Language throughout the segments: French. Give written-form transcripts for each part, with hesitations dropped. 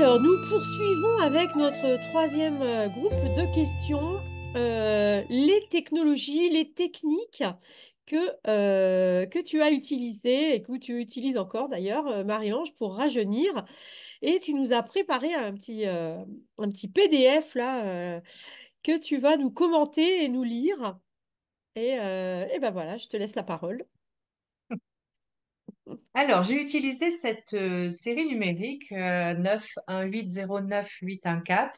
Alors, nous poursuivons avec notre troisième groupe de questions, les technologies, les techniques que tu as utilisées et que tu utilises encore d'ailleurs, Marie-Ange, pour rajeunir. Et tu nous as préparé un petit PDF là, que tu vas nous commenter et nous lire. Et ben voilà, je te laisse la parole. Alors, j'ai utilisé cette série numérique 918098114.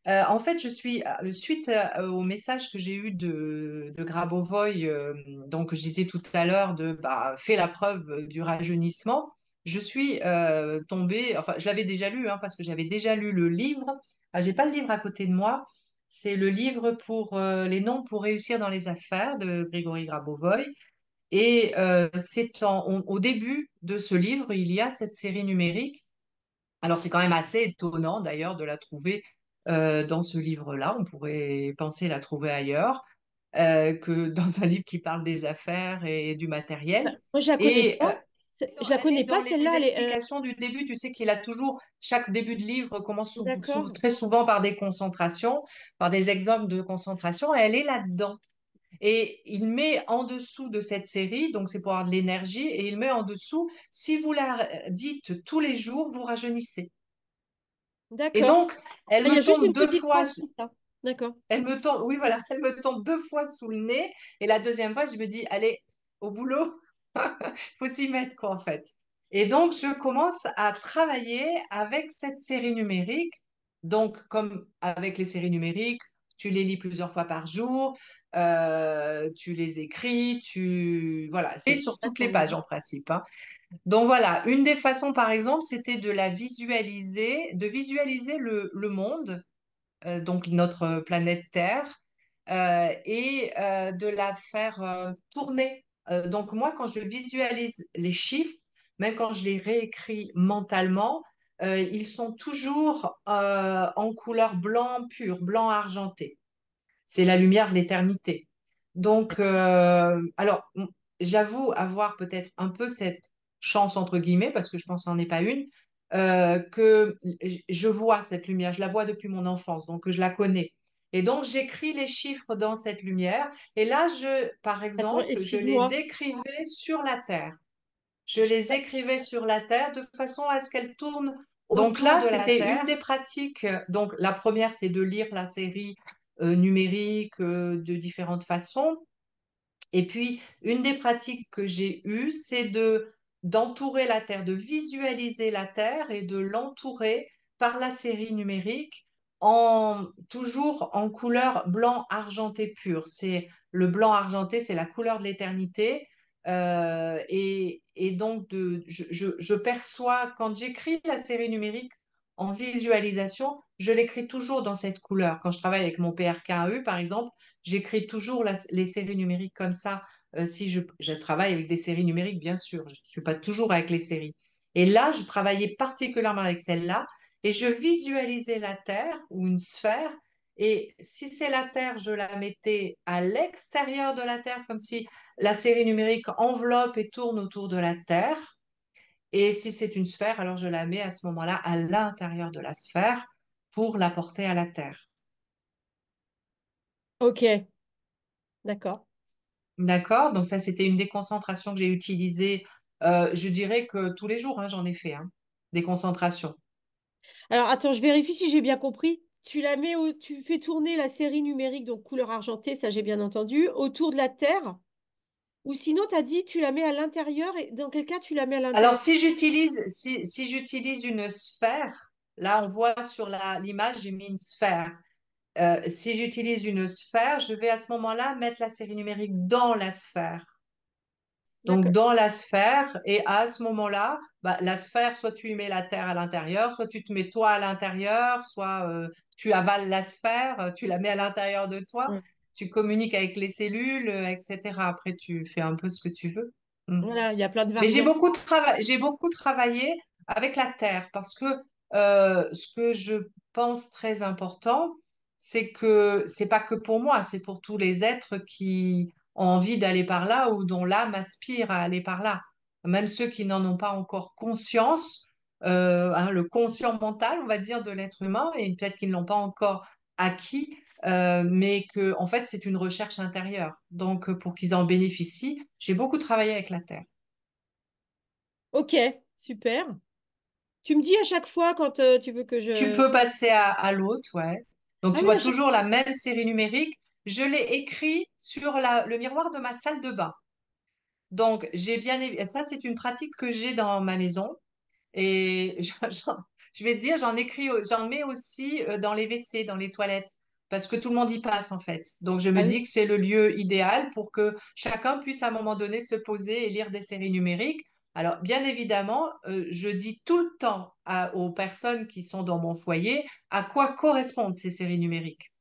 En fait, je suis, suite au message que j'ai eu de Grabovoi, donc je disais tout à l'heure, fait la preuve du rajeunissement, je suis tombée, enfin, je l'avais déjà lu, hein, parce que j'avais déjà lu le livre. Ah, j'ai pas le livre à côté de moi. C'est le livre pour les noms pour réussir dans les affaires de Grégory Grabovoi. Et au début de ce livre, il y a cette série numérique. Alors c'est quand même assez étonnant d'ailleurs de la trouver dans ce livre-là. On pourrait penser la trouver ailleurs que dans un livre qui parle des affaires et du matériel. Moi, je la connais Et pas. Je la elle est connais pas, dans les celle-là. Elle est, explications du début. Tu sais qu'il a toujours, chaque début de livre commence d'accord, très souvent par des concentrations, par des exemples de concentration. Et elle est là-dedans. Et il met en dessous de cette série, donc c'est pour avoir de l'énergie, et il met en dessous, si vous la dites tous les jours, vous rajeunissez. Et d'accord. donc, elle Ah, il y a me juste tombe une deux petite fois, phrase comme ça. D'accord. elle me tombe, oui, voilà, elle me tombe deux fois sous le nez, et la deuxième fois, je me dis, allez, au boulot, faut s'y mettre, quoi, en fait. Et donc, je commence à travailler avec cette série numérique. Donc, comme avec les séries numériques, tu les lis plusieurs fois par jour, tu les écris, voilà, c'est sur toutes les D'accord, pages d'accord. en principe, hein. Donc voilà, une des façons, par exemple, c'était de la visualiser, de visualiser le monde, donc notre planète Terre, et de la faire tourner. Donc moi, quand je visualise les chiffres, même quand je les réécris mentalement, ils sont toujours en couleur blanc pur, blanc argenté. C'est la lumière de l'éternité. Donc, j'avoue avoir peut-être un peu cette chance, entre guillemets, parce que je pense que n'en est pas une, que je vois cette lumière, je la vois depuis mon enfance, donc je la connais. Et donc, j'écris les chiffres dans cette lumière. Et là, par Attends, exemple, je les excuse-moi. écrivais sur la Terre. Je les écrivais sur la Terre de façon à ce qu'elles tournent donc Autour là, de la c'était une Terre. des pratiques. Donc la première, c'est de lire la série numérique de différentes façons. Et puis, une des pratiques que j'ai eues, c'est d'entourer la Terre, de visualiser la Terre et de l'entourer par la série numérique toujours en couleur blanc argenté pur. C'est le blanc argenté, c'est la couleur de l'éternité. Et donc, je perçois, quand j'écris la série numérique en visualisation, je l'écris toujours dans cette couleur. Quand je travaille avec mon PRKE, par exemple, j'écris toujours les séries numériques comme ça. Si je travaille avec des séries numériques, bien sûr, je ne suis pas toujours avec les séries. Et là, je travaillais particulièrement avec celle-là et je visualisais la Terre ou une sphère. Et si c'est la Terre, je la mettais à l'extérieur de la Terre, comme si la série numérique enveloppe et tourne autour de la Terre. Et si c'est une sphère, alors je la mets à ce moment-là à l'intérieur de la sphère pour la porter à la Terre. Ok, d'accord. D'accord? Donc ça, c'était une des concentrations que j'ai utilisées. Je dirais que tous les jours, hein, j'en ai fait, hein, des concentrations. Alors, attends, je vérifie si j'ai bien compris. Tu fais tourner la série numérique, donc couleur argentée, ça j'ai bien entendu, autour de la Terre. Ou sinon, tu as dit tu la mets à l'intérieur. Et dans quel cas tu la mets à Alors, l'intérieur? si j'utilise une sphère, là, on voit sur l'image, j'ai mis une sphère. Si j'utilise une sphère, je vais à ce moment-là mettre la série numérique dans la sphère. Donc, D'accord. dans la sphère, et à ce moment-là, bah, la sphère, soit tu y mets la Terre à l'intérieur, soit tu te mets toi à l'intérieur, soit tu avales la sphère, tu la mets à l'intérieur de toi, Ouais. tu communiques avec les cellules, etc. Après, tu fais un peu ce que tu veux. Mm. Voilà, il y a plein de Mais variantes. j'ai beaucoup travaillé avec la Terre parce que ce que je pense très important, c'est que c'est pas que pour moi, c'est pour tous les êtres qui ont envie d'aller par là ou dont l'âme aspire à aller par là. Même ceux qui n'en ont pas encore conscience, hein, le conscient mental, on va dire, de l'être humain, et peut-être qu'ils ne l'ont pas encore acquis, mais que en fait c'est une recherche intérieure. Donc pour qu'ils en bénéficient, j'ai beaucoup travaillé avec la Terre. Ok, super. Tu me dis à chaque fois quand tu veux que Tu je... peux passer à l'autre, ouais. Donc Ah tu oui, vois à chaque toujours fois. la même série numérique. Je l'ai écrit sur le miroir de ma salle de bain. Donc ça c'est une pratique que j'ai dans ma maison. Et je vais te dire, j'en mets aussi dans les WC, dans les toilettes, parce que tout le monde y passe en fait. Donc je me Ah dis oui. que c'est le lieu idéal pour que chacun puisse à un moment donné se poser et lire des séries numériques. Alors bien évidemment, je dis tout le temps aux personnes qui sont dans mon foyer à quoi correspondent ces séries numériques.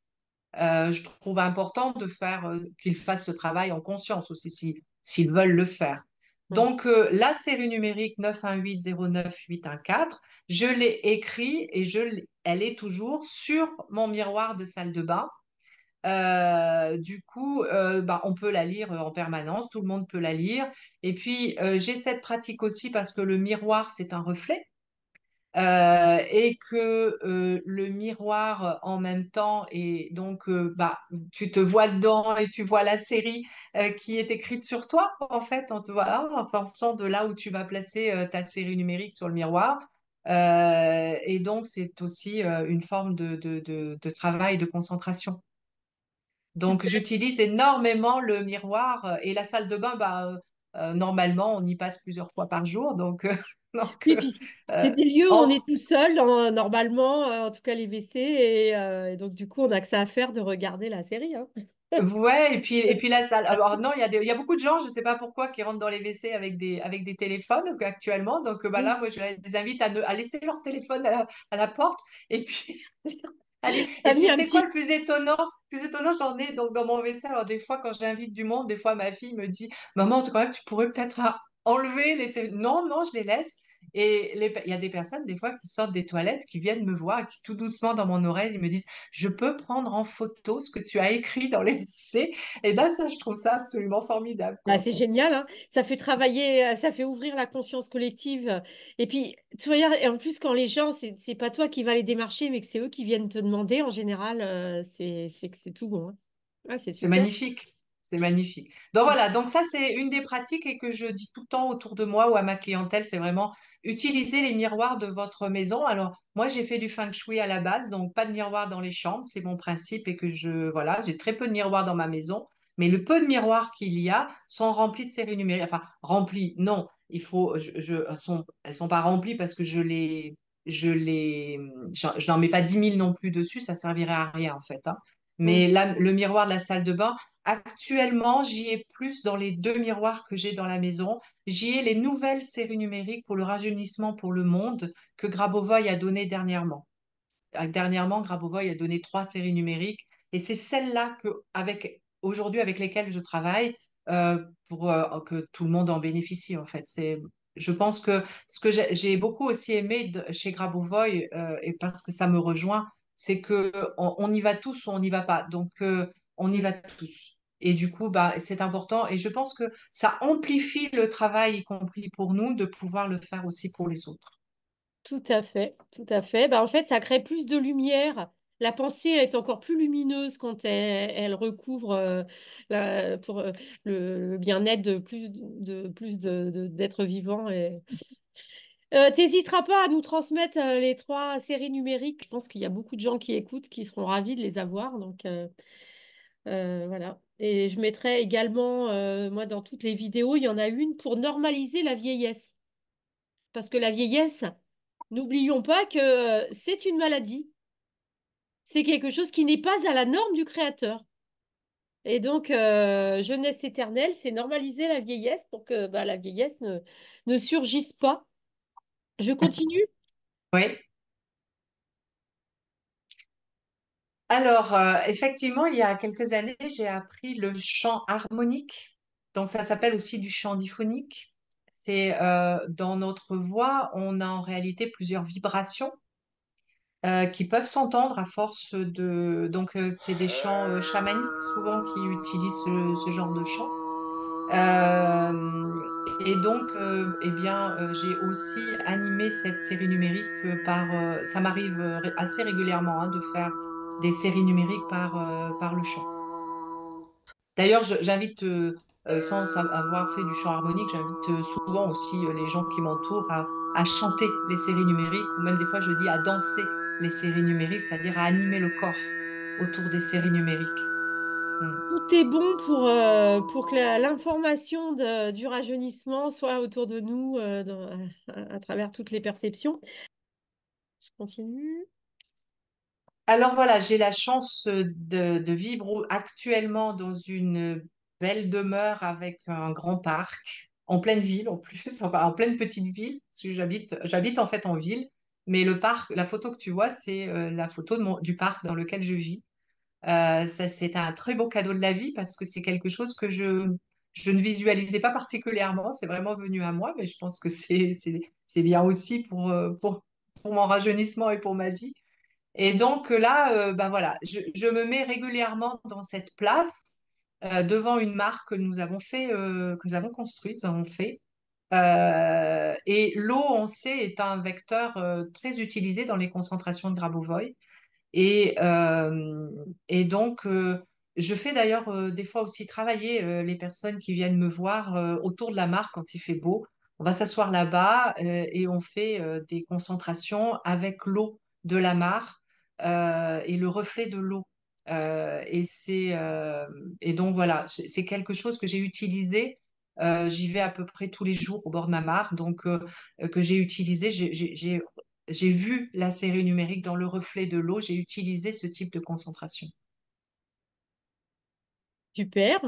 Je trouve important de faire qu'ils fassent ce travail en conscience aussi s'ils veulent le faire. Mm. Donc la série numérique 91809-814, je l'ai écrit et elle est toujours sur mon miroir de salle de bain. Du coup, bah, on peut la lire en permanence, tout le monde peut la lire. Et puis, j'ai cette pratique aussi parce que le miroir, c'est un reflet. Et que le miroir en même temps et donc bah tu te vois dedans et tu vois la série qui est écrite sur toi en fait on te voit en fonction de là où tu vas placer ta série numérique sur le miroir. Et donc c'est aussi une forme de travail de concentration. Donc Super. j'utilise énormément le miroir et la salle de bain bah normalement on y passe plusieurs fois par jour donc donc Oui, puis c'est euh, des lieux où on en est tout seul, normalement, en tout cas les WC, et donc du coup on a que ça à faire de regarder la série, hein. Ouais, et puis la salle. Alors non, il y a beaucoup de gens, je ne sais pas pourquoi, qui rentrent dans les WC avec des téléphones actuellement. Donc bah là, Oui. moi, je les invite à laisser leur téléphone à la porte. Et puis, allez. T'as Et mis tu un sais quoi, petit... le plus étonnant? Le plus étonnant, j'en ai donc dans mon WC. Alors des fois, quand j'invite du monde, des fois, ma fille me dit, Maman, quand même, tu pourrais peut-être enlever les... Non, non, je les laisse. Il y a des personnes, des fois, qui sortent des toilettes, qui viennent me voir, qui tout doucement dans mon oreille, ils me disent, je peux prendre en photo ce que tu as écrit dans les WC. Et là, ça, je trouve ça absolument formidable, Bah, quoi. c'est génial, hein. Ça fait travailler, ça fait ouvrir la conscience collective. Et puis, tu vois, et en plus, quand les gens, c'est pas toi qui vas les démarcher, mais que c'est eux qui viennent te demander, en général, c'est que c'est tout bon, hein. Ah, c'est C'est super. magnifique. C'est magnifique. Donc voilà, donc ça, c'est une des pratiques et que je dis tout le temps autour de moi ou à ma clientèle, c'est vraiment utiliser les miroirs de votre maison. Alors, moi, j'ai fait du feng shui à la base, donc pas de miroirs dans les chambres, c'est mon principe et que voilà, j'ai très peu de miroirs dans ma maison, mais le peu de miroirs qu'il y a sont remplis de séries numériques. Enfin, remplis, non, elles sont pas remplies parce que je n'en mets pas 10 000 non plus dessus, ça servirait à rien en fait, hein. Mm. Mais là, le miroir de la salle de bain, actuellement, j'y ai plus dans les deux miroirs que j'ai dans la maison. J'y ai les nouvelles séries numériques pour le rajeunissement pour le monde que Grabovoi a donné dernièrement. Dernièrement, Grabovoi a donné 3 séries numériques et c'est celles-là aujourd'hui avec lesquelles je travaille pour que tout le monde en bénéficie en fait. Je pense que ce que j'ai beaucoup aussi aimé chez Grabovoi et parce que ça me rejoint, c'est que on y va tous ou on n'y va pas. Donc on y Mm. va tous. Et du coup, bah, c'est important. Et je pense que ça amplifie le travail, y compris pour nous, de pouvoir le faire aussi pour les autres. Tout à fait, tout à fait. Bah, en fait, ça crée plus de lumière. La pensée est encore plus lumineuse quand elle recouvre pour le bien-être de plus d'êtres vivants. Et... t'hésiteras pas à nous transmettre les 3 séries numériques. Je pense qu'il y a beaucoup de gens qui écoutent qui seront ravis de les avoir. Donc voilà. Et je mettrai également, moi, dans toutes les vidéos, il y en a une pour normaliser la vieillesse. Parce que la vieillesse, n'oublions pas que c'est une maladie. C'est quelque chose qui n'est pas à la norme du créateur. Et donc, jeunesse éternelle, c'est normaliser la vieillesse pour que bah, la vieillesse ne surgisse pas. Je continue? Oui. Alors, effectivement, il y a quelques années, j'ai appris le chant harmonique. Donc, ça s'appelle aussi du chant diphonique. C'est dans notre voix, on a en réalité plusieurs vibrations qui peuvent s'entendre à force de. Donc, c'est des chants chamaniques souvent qui utilisent ce genre de chant. Et donc, eh bien, j'ai aussi animé cette série numérique ça m'arrive assez régulièrement hein, de faire des séries numériques par le chant. D'ailleurs, j'invite, sans avoir fait du chant harmonique, j'invite souvent aussi les gens qui m'entourent à chanter les séries numériques, ou même des fois je dis à danser les séries numériques, c'est-à-dire à animer le corps autour des séries numériques. Mm. Tout est bon pour que l'information du rajeunissement soit autour de nous à travers toutes les perceptions. Je continue. Alors voilà, j'ai la chance de vivre actuellement dans une belle demeure avec un grand parc, en pleine ville en plus, enfin en pleine petite ville, parce que j'habite en fait en ville, mais le parc, la photo que tu vois, c'est la photo du parc dans lequel je vis. Ça, c'est un très beau cadeau de la vie parce que c'est quelque chose que je ne visualisais pas particulièrement, c'est vraiment venu à moi, mais je pense que c'est bien aussi pour mon rajeunissement et pour ma vie. Et donc là, ben voilà, je me mets régulièrement dans cette place devant une mare que nous avons que nous avons construite, nous avons fait. Et l'eau, on sait, est un vecteur très utilisé dans les concentrations de Grabovoi. Et, euh, et donc, je fais d'ailleurs des fois aussi travailler les personnes qui viennent me voir autour de la mare quand il fait beau. On va s'asseoir là-bas et on fait des concentrations avec l'eau de la mare et le reflet de l'eau. Et donc voilà, c'est quelque chose que j'ai utilisé. J'y vais à peu près tous les jours au bord de ma mare, donc que j'ai utilisé. J'ai vu la série numérique dans le reflet de l'eau, j'ai utilisé ce type de concentration. Super.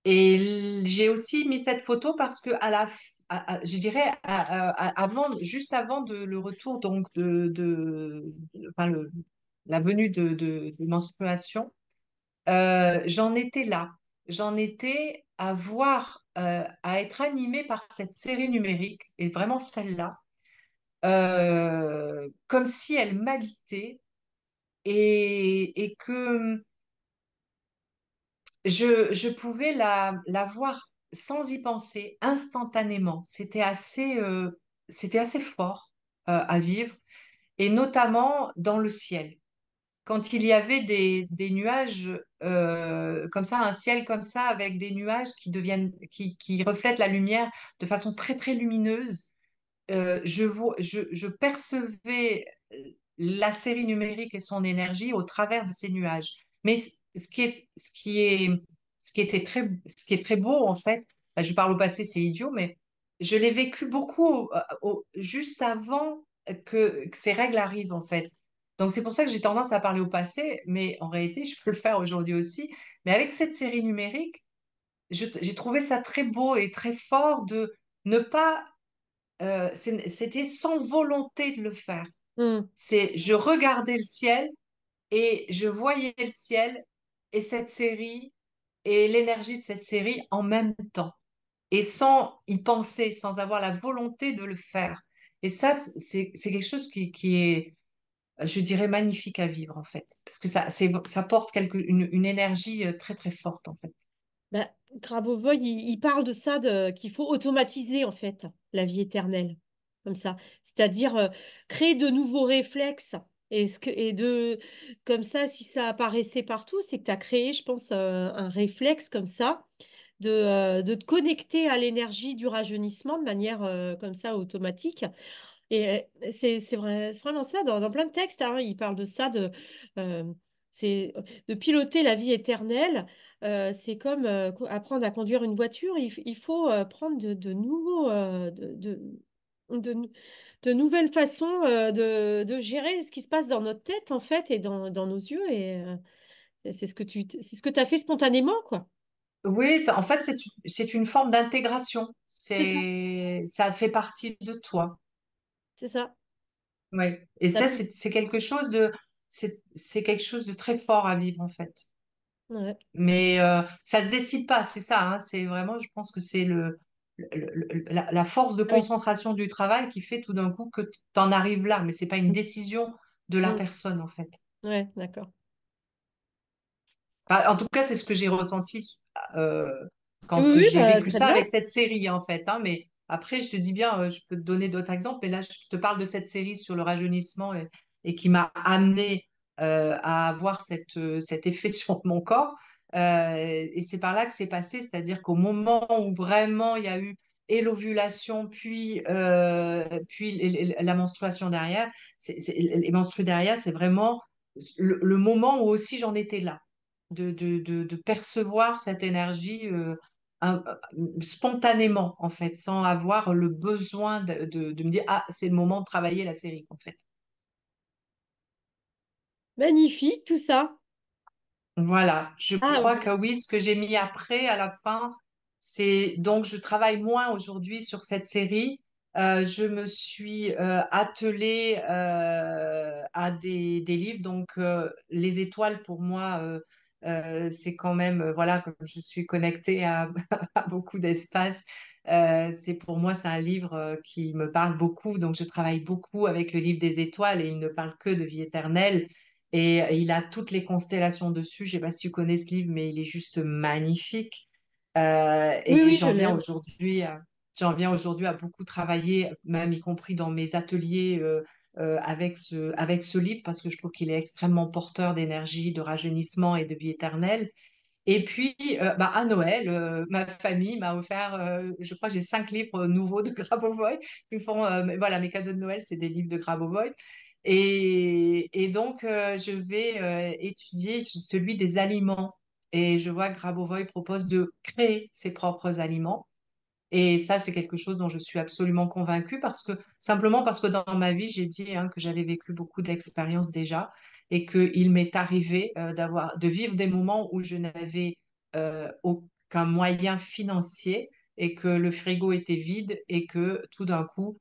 Et j'ai aussi mis cette photo parce que je dirais juste avant le retour donc enfin la venue de menstruation, j'en étais là. J'en étais à voir, à être animée par cette série numérique et vraiment celle-là, comme si elle m'habitait et que je pouvais la voir sans y penser instantanément. C'était assez fort à vivre, et notamment dans le ciel. Quand il y avait des nuages comme ça, un ciel comme ça, avec des nuages qui reflètent la lumière de façon très, très lumineuse, je percevais la série numérique et son énergie au travers de ces nuages. Mais ce qui est très beau, en fait, bah, je parle au passé, c'est idiot, mais je l'ai vécu beaucoup juste avant que ces règles arrivent, en fait. Donc, c'est pour ça que j'ai tendance à parler au passé, mais en réalité, je peux le faire aujourd'hui aussi. Mais avec cette série numérique, j'ai trouvé ça très beau et très fort de ne pas c'était sans volonté de le faire. Hmm. Je regardais le ciel et je voyais le ciel et cette série et l'énergie de cette série en même temps et sans y penser, sans avoir la volonté de le faire. Et ça, c'est quelque chose qui est, je dirais, magnifique à vivre en fait, parce que ça porte une énergie très très forte en fait. Bah, Grabovoi, il parle de ça, qu'il faut automatiser en fait la vie éternelle, comme ça. C'est-à-dire créer de nouveaux réflexes. Comme ça, si ça apparaissait partout, c'est que tu as créé, je pense, un réflexe comme ça, de te connecter à l'énergie du rajeunissement de manière comme ça automatique. Et c'est vraiment ça, dans plein de textes, hein, il parle de ça, euh, de piloter la vie éternelle. C'est comme apprendre à conduire une voiture. Il faut prendre de nouveaux, de, de nouvelles façons de gérer ce qui se passe dans notre tête, en fait, et dans nos yeux. Et c'est ce que tu as fait spontanément, quoi. Oui, en fait, c'est une forme d'intégration. C'est ça, Ça fait partie de toi. c'est ça. Ouais. Et Ça ça, fait- c'est quelque chose de très fort à vivre, en fait. ouais. Mais ça se décide pas, c'est ça, hein. C'est vraiment, je pense que c'est la force de Ah oui. concentration du travail qui fait tout d'un coup que tu en arrives là. Mais c'est pas une décision de la Mm. personne, en fait. Ouais, d'accord. Enfin, en tout cas, c'est ce que j'ai ressenti euh, Oui, quand oui, j'ai bah, vécu très ça bien. avec cette série, en fait, hein. Mais après, je te dis bien, je peux te donner d'autres exemples, mais là, je te parle de cette série sur le rajeunissement et qui m'a amené à avoir cet effet sur mon corps. Et c'est par là que c'est passé, c'est-à-dire qu'au moment où vraiment il y a eu et l'ovulation, puis la menstruation derrière, les menstrues derrière, c'est vraiment le moment où aussi j'en étais là, de percevoir cette énergie spontanément, en fait, sans avoir le besoin de me dire, ah, c'est le moment de travailler la série, en fait. Magnifique, tout ça. Voilà, je Ah, crois que oui, ce que j'ai mis après, à la fin, c'est donc je travaille moins aujourd'hui sur cette série. Je me suis attelée à des livres. Donc, Les Étoiles, pour moi, c'est quand même, voilà, comme je suis connectée à, à beaucoup d'espace, c'est pour moi, c'est un livre qui me parle beaucoup. Donc, je travaille beaucoup avec le livre des étoiles et il ne parle que de vie éternelle. Et il a toutes les constellations dessus. Je ne sais pas si tu connais ce livre, mais il est juste magnifique. oui, Et oui, je l'ai. j'en viens aujourd'hui à beaucoup travailler, même y compris dans mes ateliers avec ce livre, parce que je trouve qu'il est extrêmement porteur d'énergie, de rajeunissement et de vie éternelle. Et puis, à Noël, ma famille m'a offert, je crois que j'ai 5 livres nouveaux de Grabovoi. Voilà, mes cadeaux de Noël, c'est des livres de Grabovoi. Et donc, je vais étudier celui des aliments. Et je vois que Grabovoi propose de créer ses propres aliments. Et ça, c'est quelque chose dont je suis absolument convaincue simplement parce que dans ma vie, j'ai dit hein, que j'avais vécu beaucoup d'expériences déjà et qu'il m'est arrivé de vivre des moments où je n'avais aucun moyen financier et que le frigo était vide et que tout d'un coup,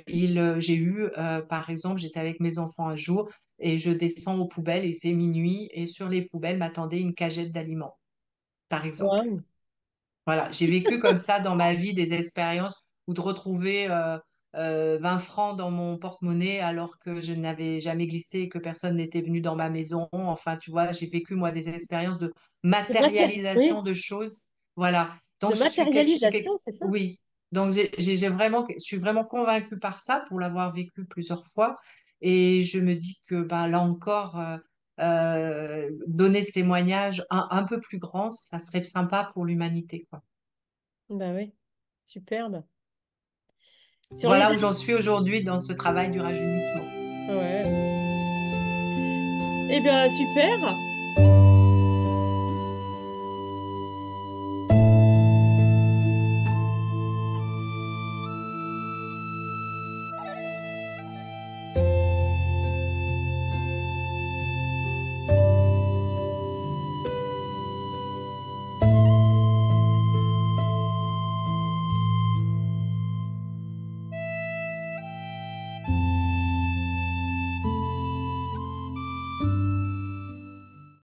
j'ai eu, par exemple, j'étais avec mes enfants un jour et je descends aux poubelles, il était minuit et sur les poubelles m'attendait une cagette d'aliments, par exemple. Waouh. Voilà, j'ai vécu comme ça dans ma vie des expériences où de retrouver 20 francs dans mon porte-monnaie alors que je n'avais jamais glissé et que personne n'était venu dans ma maison. Enfin, tu vois, j'ai vécu moi des expériences de Oui, matérialisation de choses. Voilà. de Donc matérialisation, c'est ça? oui. Donc je suis vraiment convaincue par ça pour l'avoir vécu plusieurs fois et je me dis que bah là encore donner ce témoignage un peu plus grand, ça serait sympa pour l'humanité, quoi. Bah oui, superbe. Sur les... Voilà où j'en suis aujourd'hui dans ce travail du rajeunissement. Ouais. Eh bien, super.